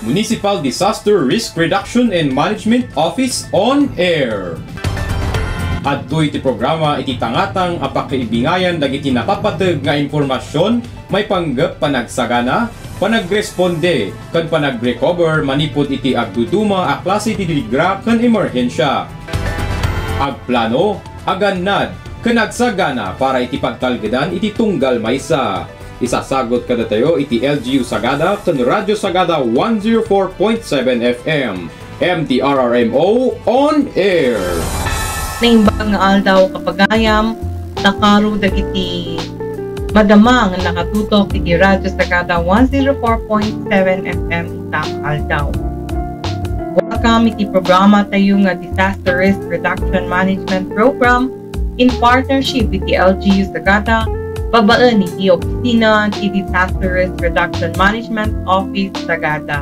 Municipal Disaster Risk Reduction and Management Office on Air. Adtoy ti programa iti tangatang apakaibingayan dagiti napapateg nga impormasyon may panggep panagsagana, panagresponde, kan panagrecover manipod iti agduduma a klase ti diligra ken emerhensya. Agplano, agannad, ken agsagana para iti pagtalgedan iti tunggal maysa. Isasagot kada tayo iti LGU Sagada ken Radyo Sagada 104.7 FM. MTRRMO on Air. Naimbang nga aldaw kapagayam, nakaro dagiti madamang nakatutok iti Radyo Sagada 104.7 FM itang aldaw. Welcome iti programa tayo nga Disaster Risk Reduction Management Program in partnership with the LGU Sagada, babaan iti opisina ti Disaster Risk Reduction Management Office Sagada.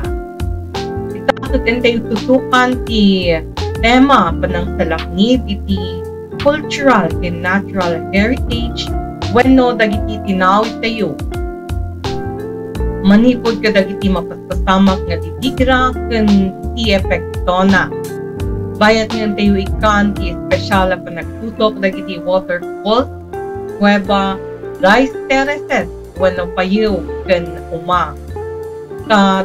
Itakutin tayo tutukan ti tema panang salaknib iti cultural and natural heritage wenno dagiti tinawid tayo. Manipod ka dagiti mapaspasamak nga titigra ken ti epekto na. Bayat nga tayo ikan ti espesyal na panagtutok dagiti waterfalls, kuweba, rice terraces, wenno payo ken uma.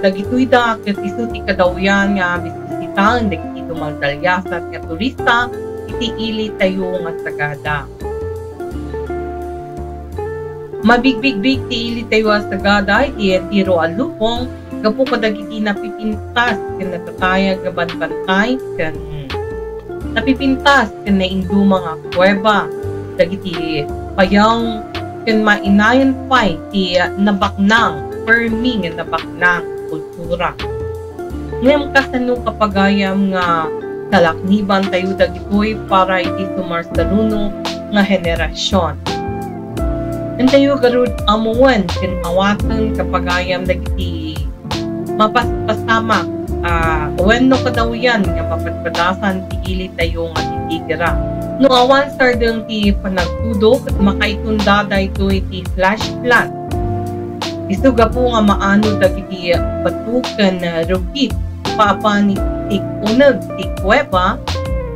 Dagitoy da ket isu ti kadawyan nga bisisitaan dagiti tumaldalyasat nga turista iti ili tayo nga Sagada. Mabigbig-big ti ili tayo nga Sagada iti tiro alupong gapu kadagiti napipintas ken natatayag nga banbantay ken napipintas ken nainduma nga kuweba dagiti payang ken mainayon pay ti nabaknang permi nga nabaknang kultura. Ngem kasano kapagayam nga talakniban tayo dagitoy para iti sumarsaluno nga henerasyon. Tayo garud amuwen ken awatan kapagayam dagiti mapaspasamak wenno kadawyan nga mapatpadasan ti ili tayo nga titigira. No awan sardeng ti panagtudok at makaitunda daytoy ti flash flood. Isuga po nga maano dagiti batukan na rugit papan ti uneg ti kuweba.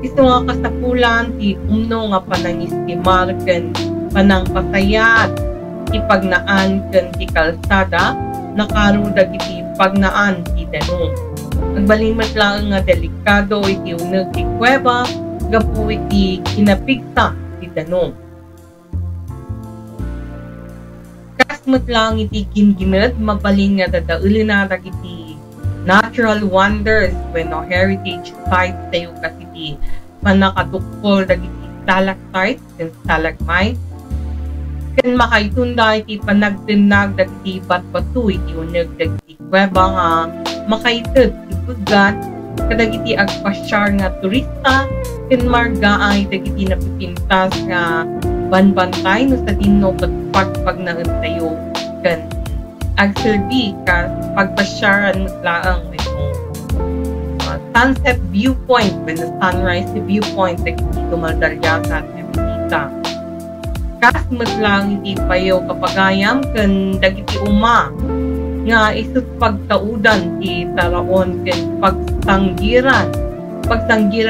Isu nga kasapulan ti umno nga panangistimar ken panangpasayat ti pagnaan ken ti kalsada nakaro dagiti pagnaan ti danum. Agbalimot lang nga delikado iti uneg ti kuweba gapu iti kinapigsa ti danum. Kasmet lang iti kingined mabalin nga dadaulin na dagiti natural wonders wenno heritage sites tayo kasi ti manakatukpol dagiti stalactites ken stalagmites ken makaitunda iti panagtinag dagiti batbatu iti uneg dagiti kuweba nga makaited ti paggat kadagiti agpasyar nga turista ken margaay dagiti napipintas nga banbantay no sa dinno pagpag naentayo ken agserbi ka pagpasyaran laang ito sunset viewpoint when the sunrise viewpoint dagiti tumaldalyasat nga bisita. Kasmet lang iti payo kapagayam ken dagiti uma nga isut pagtaudan ti taraon ken pagsanggiran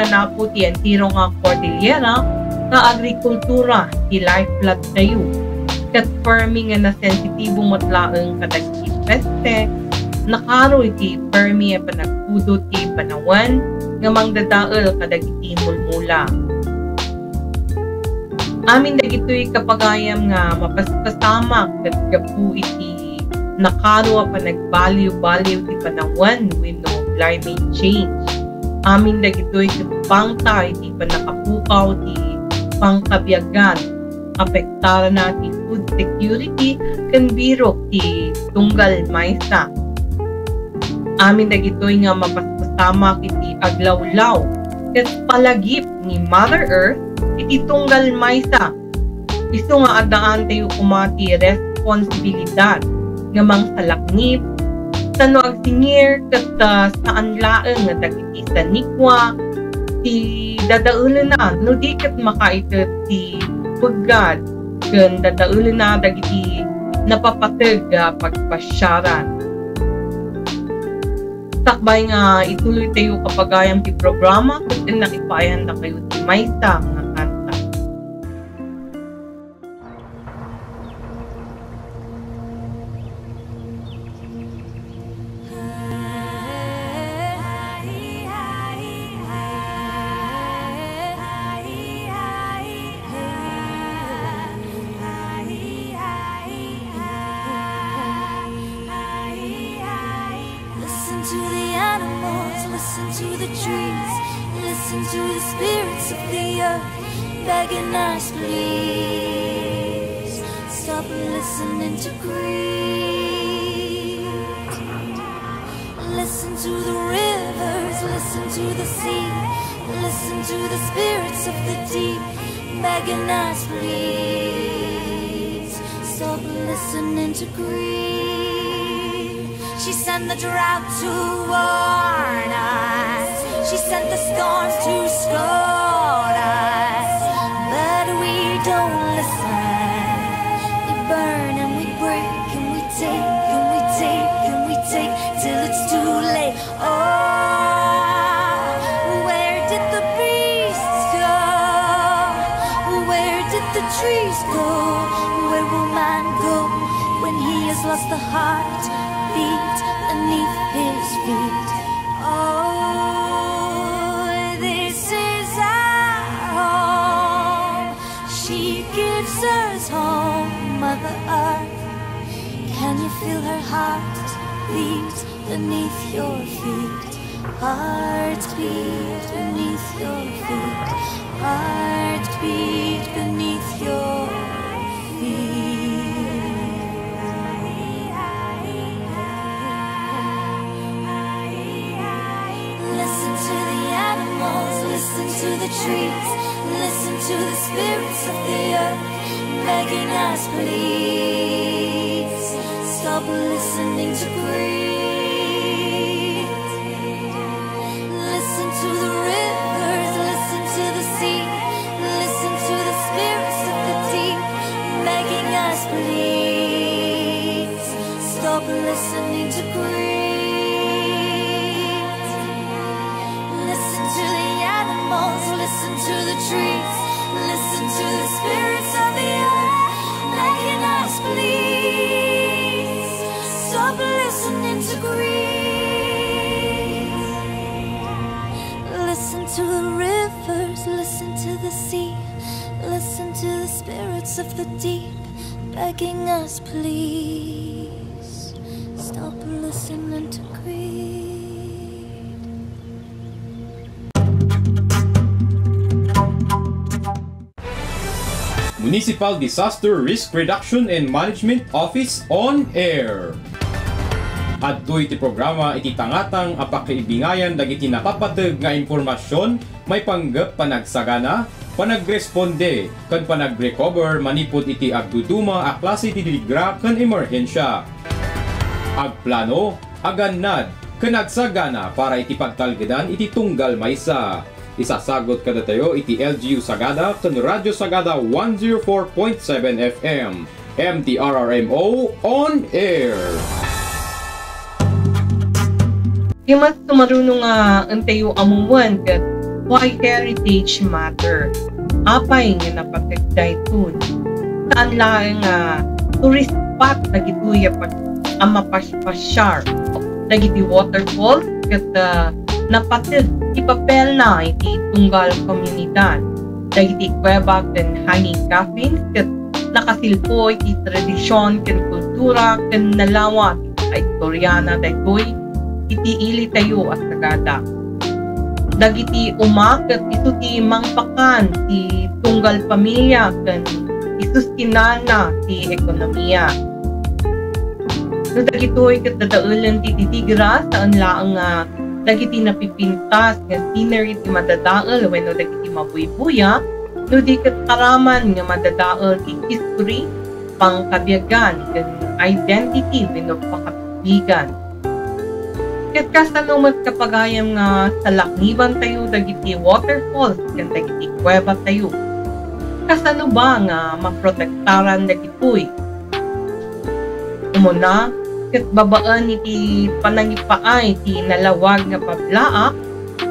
na po ti entiro nga Cordillera nga agrikultura ti lifeblood tayo ket farming nga nasensitibo matlaeng kadagiti peste nakaro iti permi a panagpudot ti panawan nga mangdadael kadagiti mulmula. Amin dagitoy kapagayam nga mapaspasamak ket gapu iti nakaro a panagbaliw-baliw ti panawan wenno climate change. Amin dagitoy kapangta iti panakapukaw ti pangkabiyagan apektara na ti food security ken birok ti tunggal maysa. Amin dagitoy nga mapaspasamak iti aglawlaw ket palagip ni Mother Earth iti tunggal maysa. Isu nga adaan tayo kumati responsibilidad nga mangsalaknip sano agsingir ket saan laeng nga dagiti sanikwa ti dadaulen na no di ket makaitet ti pagad ken dadaulen na dagiti napapateg pagpasyaran. Takbay nga ituloy tayo kapagayang ti programa kung nakipayan na kayo ti Maysa nga kanta. To the animals, listen to the trees, listen to the spirits of the earth, begging us please, stop listening to greed. Listen to the rivers, listen to the sea, listen to the spirits of the deep, begging us please, stop listening to greed. She sent the drought to warn us, she sent the storms to scold us, but we don't listen. We burn and we break and we take and we take and we take till it's too late. Oh, where did the beasts go? Where did the trees go? Where will man go when he has lost the heart beat beneath his feet? Oh, this is our home. She gives us home, Mother Earth. Can you feel her heart beat beneath your feet? Heart beat beneath your feet. Heart beat beneath your feet. Listen to the trees, listen to the spirits of the earth, begging us please, stop listening to greed. Listen to the rivers, listen to the sea, listen to the spirits of the deep, begging us please, stop listening to greed. Listen to the trees, listen to the spirits of the earth, begging us please, stop listening to greed. Listen to the rivers, listen to the sea, listen to the spirits of the deep, begging us please, stop listening to greed. Municipal Disaster Risk Reduction and Management Office on Air. Adtoy ti programa iti tangatang apakaibingayan dagiti napapateg nga impormasyon may panggep panagsagana, panagresponde ken panagrecover manipud iti agduduma a klase ti diligra ken emerhensya. Agplano, agannad ken agsagana para iti pagtalgedan iti tunggal maysa. Isasagot kada tayo iti LGU Sagada ken Radyo Sagada 104.7 FM. MTRRMO on Air. Yung mas tumarunong nga antayo amuwan kat why heritage matter. Apay nga napatigday tun. Saan lang nga tourist spot na gituya pag amapasyar. Nagiti waterfalls kat napatid ipapel na iti tunggal komunidad. Dagiti kuweba ken hanging coffins ket nakasilpo iti tradisyon ken kultura ken nalawat iti istoryana daytoy iti ili tayo as Sagada. Dagiti umaket isu ti mangpakan ti tunggal pamilya ken isustinana ti ekonomiya. No dagitoy ket dadaulen ti titigra saan laang dagiti napipintas nga scenery ti madadaol wenno dagiti mabuybuya no di ket karaman nga madadaol ti history, pangkabiyagan ken identity wenno pakabigan. Ket kasano met kapagayam nga sa lakniban tayo dagiti waterfalls ken dagiti kuweba tayo. Kasano ba nga maprotektaran dagitoy? Umuna ket babaan iti panangipaay ti nalawag nga pablaak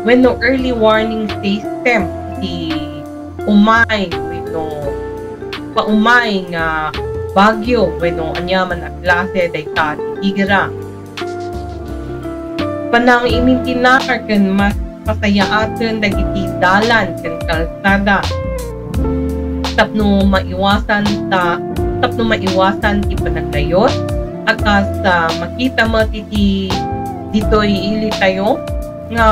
wenno early warning system iti umay wenno paumay nga bagyo wenno anyaman a klase dayta ti tigira. Panang imintinar ken mas pasayaaten dagiti dalan ken kalsada tapno maiwasan ti panagdayot akas makita mo ti ditoy ili tayo nga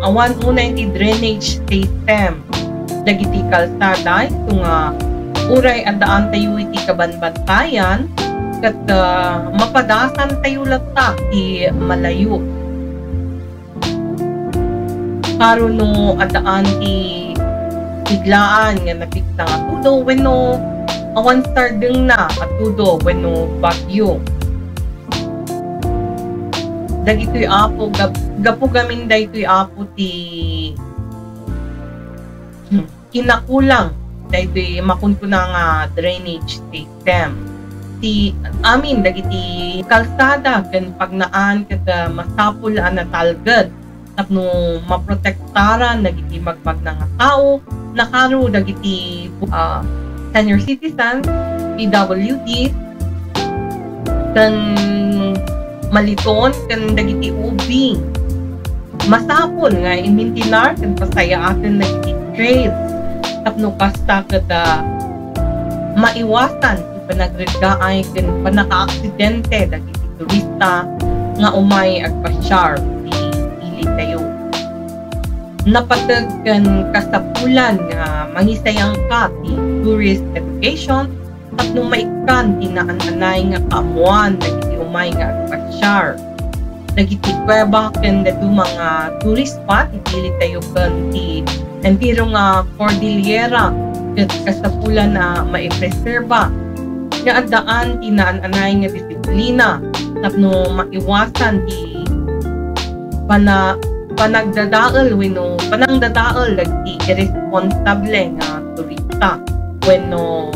awan unay ti drainage system dagiti kalsada ito nga uray adaan tayo iti kabanbantayan kat mapadasan tayo latta ti malayo karon no adaan ti biglaan nga napikta nga tudo wenno awan stardeng na atudo wenno bagyo dagitoy apo gapo gamin daytoy apo ti kinakulang daytoy makunto na nga drainage system ti amin dagiti kalsada ken pagnaan ket masapul a natalged tapno maprotektaran dagiti magbag na nga tao nakaro dagiti senior citizens PWD ken maliton ken dagiti ubing masapon nga imintinar ken pasayaaten dagiti trails tapno kasta ket maiwasan ti panagregaay ken panaka-aksidente dagiti turista nga umay agpasyar ti ili tayo napatag ken kasapulan nga mangisayang ka ti tourist education tapno maikan ti naan-anay nga kaamuan dagiti umay nga agpasyar dagiti kuweba ken datu mga tourist spot iti tayo ken ti entiro nga Cordillera ket kasapulan na maipreserba nga addaan ti naan-anay nga disiplina tapno maiwasan ti panagdadaol wenno panangdadaol dagiti irresponsable nga turista wenno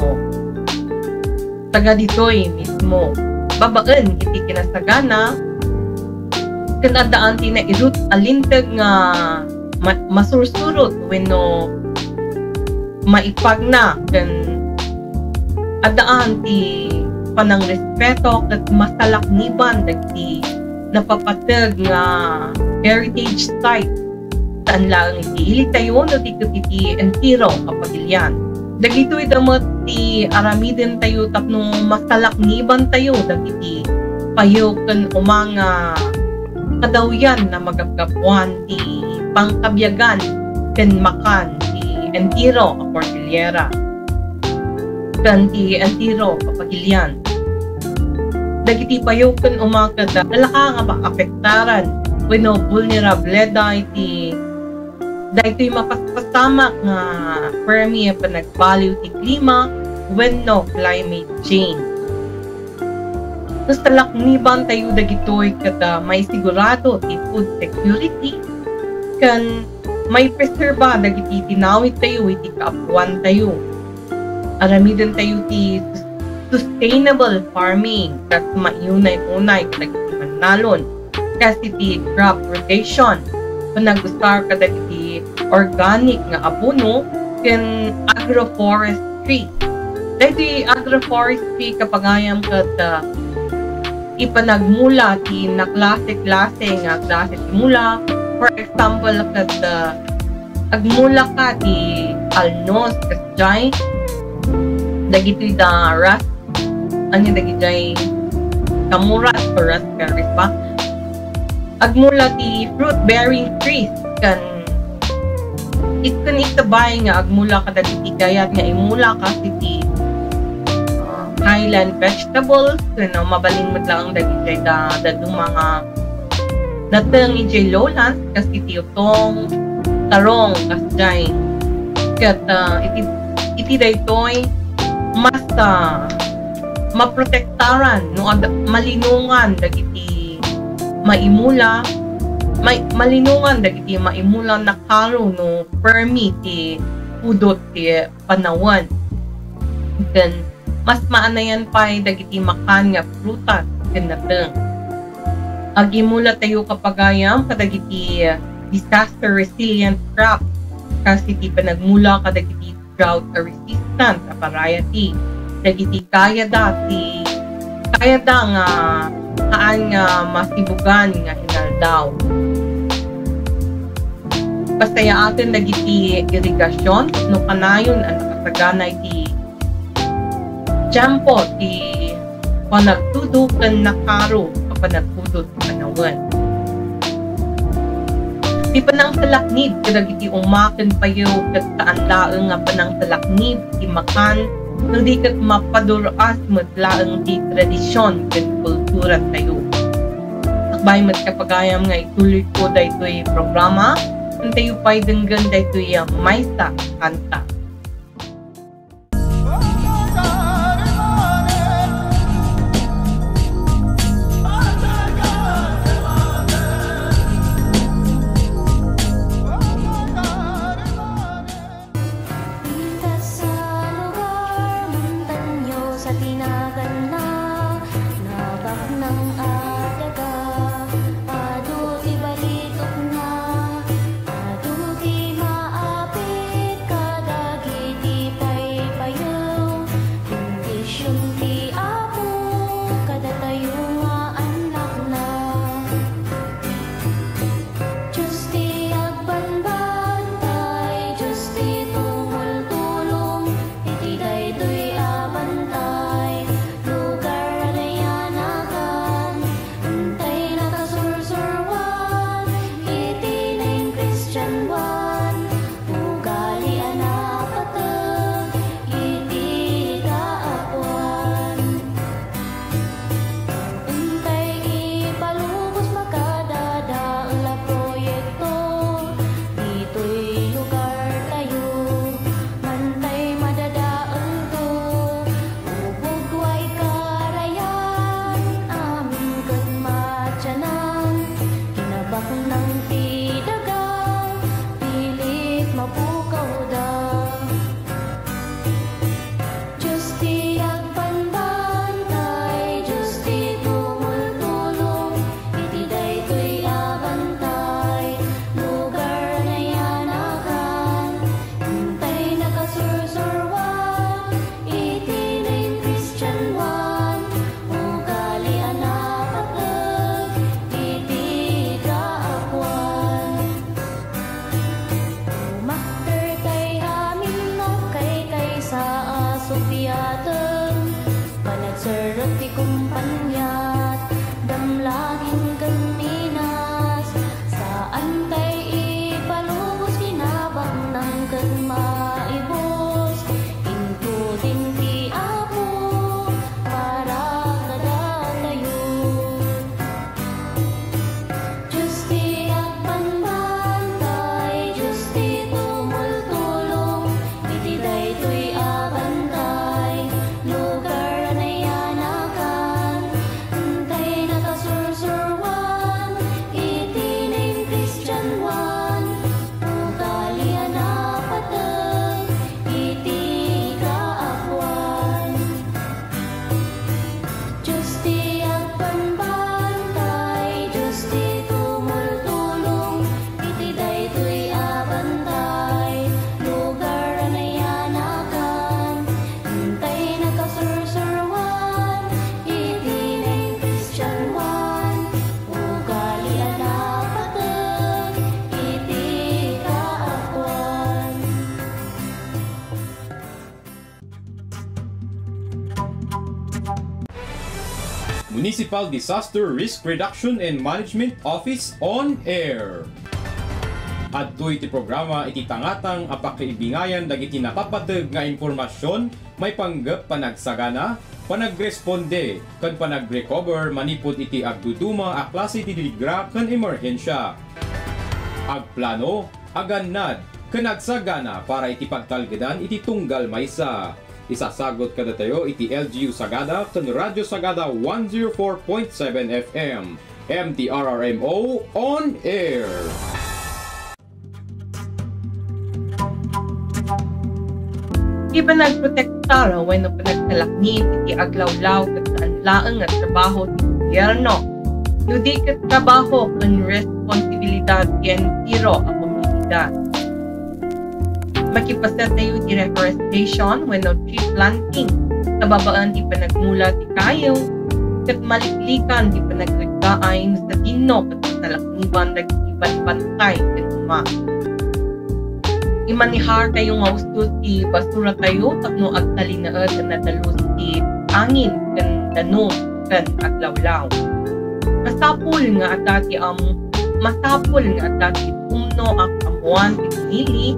taga ditoy mismo babaan iti kinasagana ken addaan ti nairut alinteg nga masursurot wenno maipagna ken addaan ti panangrespeto ket masalakniban dagiti napapateg nga heritage site saan lang iti ili tayo no iti entiro kapagilyan dagitoy damot ti aramiden tayo tapno masalakniban tayo dagiti payo ken umanga kadawyan na magagapuan ti pangkabyagan ken makan ti entiro a Cordillera ken ti entiro kapagilyan dagiti payo ken umakada nalaka nga maapektaran wenno vulnerabilidad iti daytoy mapaspasamak nga permi panagbaliw ti klima wenno climate change. Sa lakniban tayo dagitoy kada may sigurado ti food security kan may preserba dagiti tinawid tayo iti kaapuan tayo. Aramiden tayo ti sustainable farming kat maiyunay-unay dagiti manalon kasi ti crop rotation panagustar kada iti organic nga abono ken agroforestry dahil agroforestry kapagayam kada ipanagmula ti na klase-klase nga klase ti mula for example kada agmula ka ti alnos kasjay dagiti da ras ano dagiti kamurat or raspberries pa agmula ti fruit bearing trees kan itabay nga agmula ka dagiti kayat nga imula ka ti highland vegetables no mabalin mo lang dagiti da mga dateng iti lowlands kasi ti utong tarong kasjay kat iti daytoy mas maprotektaran no malinungan dagiti maimula malinungan dagiti maimula na karo no permi ti pudot ti panawan ken mas maanayan pa dagiti makan nga prutas ken nateng Agimula tayo kapagayam kadagiti disaster resilient crop kasi ti panagmula kadagiti drought resistant a variety dagiti kaya da nga kaan nga masibugan nga hinaldaw. Pasaya atin dagiti irigasyon no kanayon ang nakasagana iti tiyempo ti panagtudo ken nakaro panagpudot panawan. Di panang salaknib kadagiti umaken payo ket kaanlaeng nga panang salaknib ti makan no di ket mapaduras metlaeng ti tradisyon ket kultura tayo. Akbay met kapagayam nga ituloy ko daytoy programa tayo pay denggan daytoy maysa kanta. Municipal Disaster Risk Reduction and Management Office on Air. Adtoy iti programa iti tangatang apakaibingayan dagiti napapateg nga impormasyon may panggep panagsagana, panagresponde, ken panagrecover manipod iti agduduma a klase ti diligra ken emerhensya. Agplano, agannad, ken agsagana para iti pagtalgedan iti tunggal maysa. Isasagot kada tayo iti LGU Sagada ken Radyo Sagada 104.7 FM. MTRRMO on Air. Iba nagprotektar when panagtalaknib iti aglawlaw ket anlaeng nga trabaho ti gobyerno. Ludi ket trabaho ken responsibilidad ken tiro a komunidad. Makipaset tayo ti reforestation wenno tree planting. Tababaan ti panagmula ti kayo ket maliklikan ti panagregtaan sa tinno ket sa lakniban dagiti bantay ket uma. Imanihar tayo nga ustos ti basura tayo tapno agtalinaed na dalos ti angin ken danos ken aglawlaw. Masapul nga adati umno ang amuan ti pinili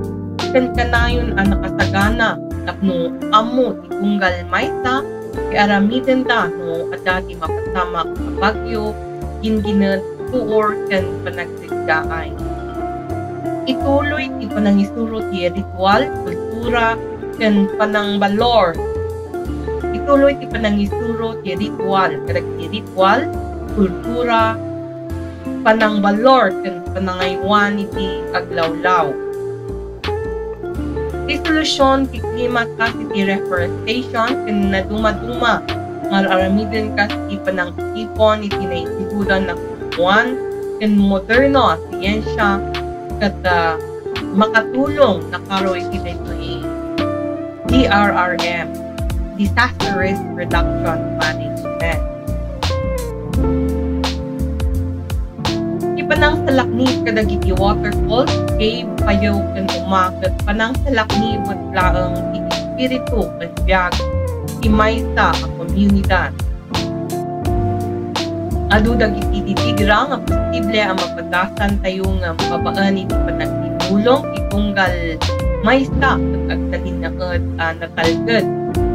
ken kanayon ang nakasagana tapno amo ti tunggal maysa ti aramiden ta no adati mapasama ka bagyo gingined tuor ken panagsigdaan. Ituloy ti panangisuro ti ritual, kultura ken panangbalor. Ituloy ti panangisuro ti ritual, kultura, panangbalor ken panangaywan iti aglawlaw. Ti solusyon ti klima kasi ti reforestation ken naduma-duma nga aramiden kasi ti panangipon iti naisigudan na kuwan ken moderno a siyensya ket makatulong na karoy iti daytoy DRRM, Disaster Risk Reduction Management. Panang salakni kadagiti waterfalls, cave, payaw, ken umaket, panang salakni mat laeng ti espiritu ken biag ti maysa a komunidad. Adu dagiti titigra nga posible ang mapadasan tayo nga mababaan iti panagtinulong ti tunggal maysa ket agtalinaed natalged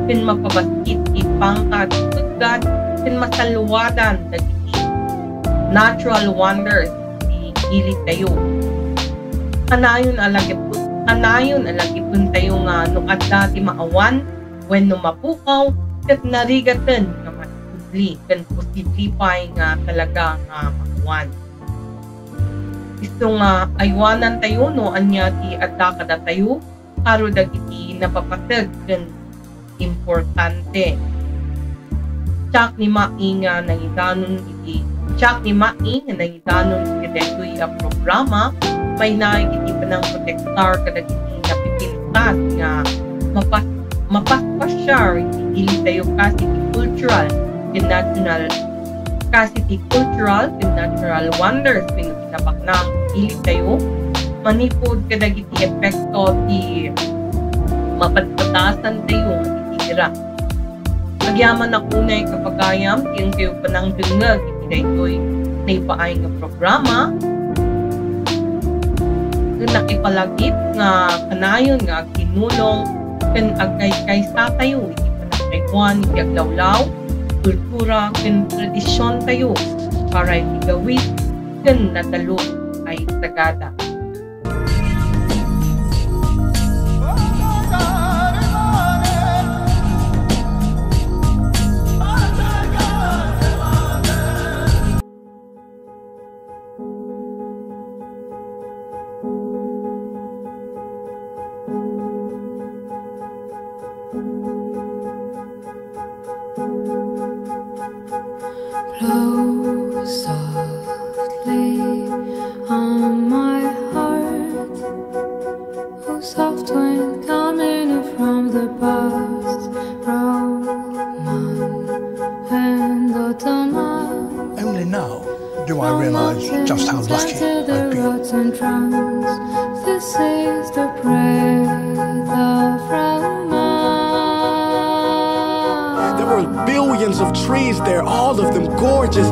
ken mapabaskit ti pangkad tugad ken masaluwadan dagiti natural wonders ilit tayo. Anayon alagipun tayo nga no adda ti maawan wenno mapukaw ket narigaten nga matubli ken posible pay nga talaga nga maawan. Isu nga aywanan tayo no anya ti adda kada tayo karo dagiti napapateg ken importante. Tsak ni mainga nangidanon iti kadagitoy a programa may naigiti panang protektar kadagiti napipintas nga mapaspasyar iti tayo kasi ti cultural ken natural wonders wenno pinapaknang ili tayo manipod kadagiti epekto ti mapadpatasan tayo iti tira. Agyaman na kunay kapagayam yung kayo panang dungag iti daytoy na ipaay nga programa nakipalagip nga kanayon nga agtinulong ken agkaysa tayo iti panagkaywan iti aglawlaw, kultura ken tradisyon tayo para iti gawit ken nadalo ay sagada. Blow softly on my heart, oh soft wind coming from the past, Roman and autumn. Only now do I realize just how lucky I've been. This is the breath of romance. There were billions of trees there, all of them gorgeous.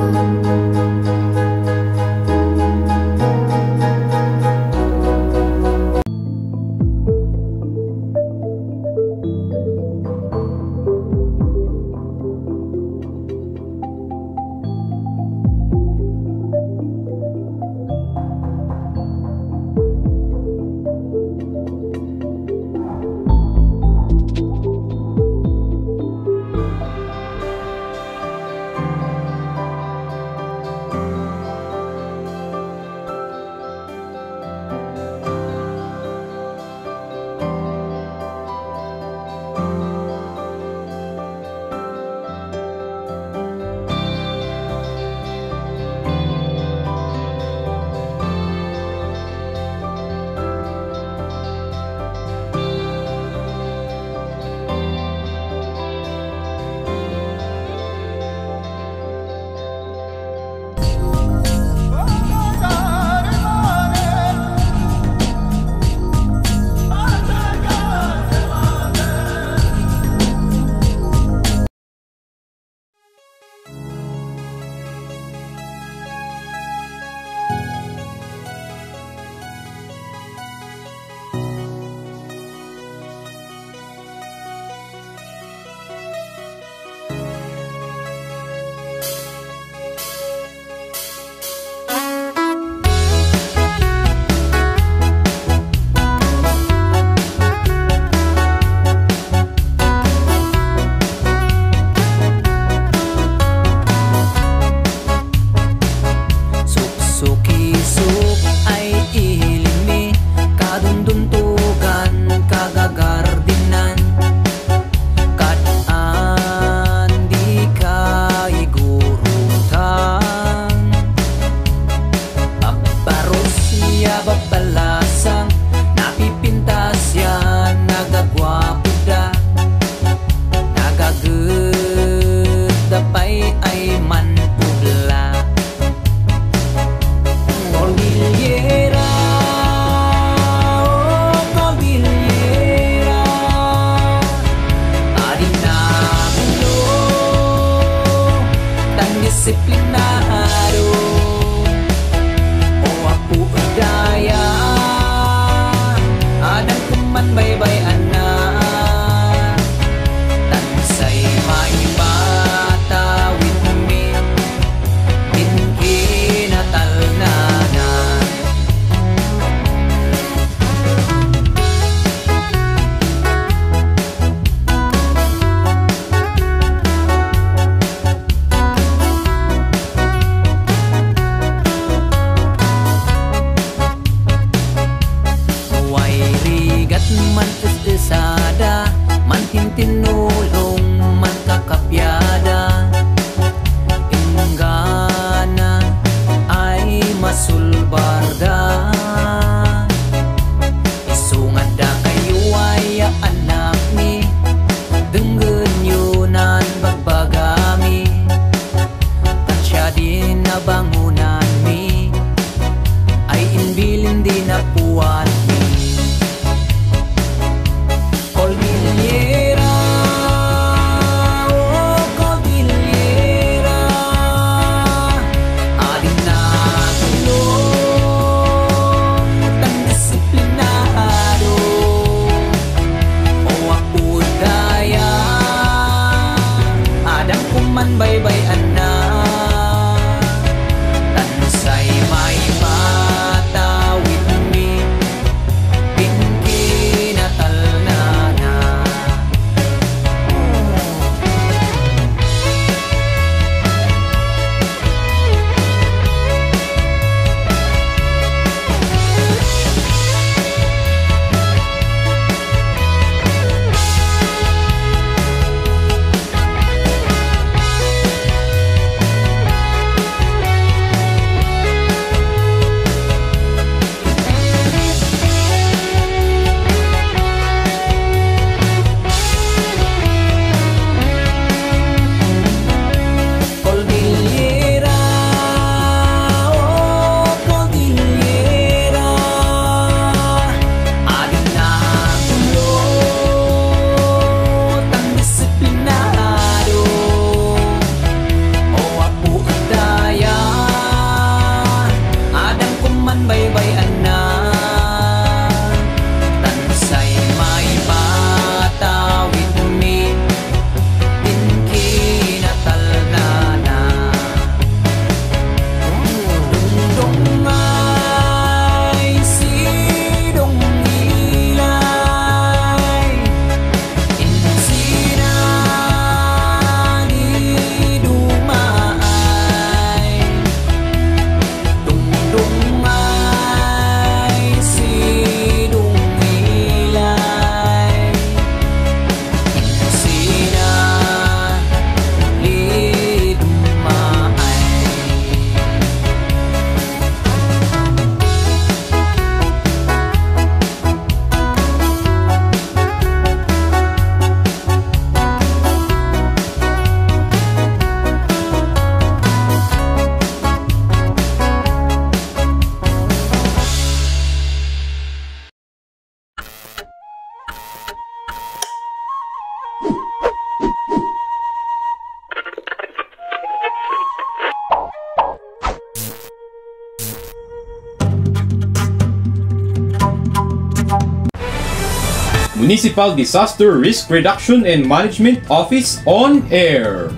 Municipal Disaster Risk Reduction and Management Office on Air.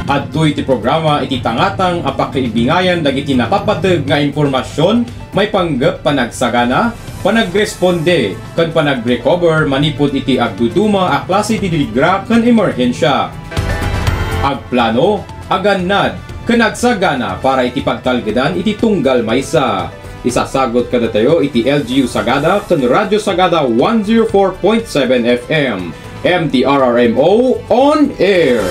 Adtoy iti programa iti tangatang apakaibingayan dagiti napapateg nga impormasyon may panggep panagsagana, panagresponde, ken panagrecover manipod iti agduduma a klase ti diligra ken emerhensya. Agplano, agannad, ken agsagana para iti pagtalgedan iti tunggal maysa. Isasagot kada tayo iti LGU Sagada ken Radyo Sagada 104.7 FM. MTRRMO on Air.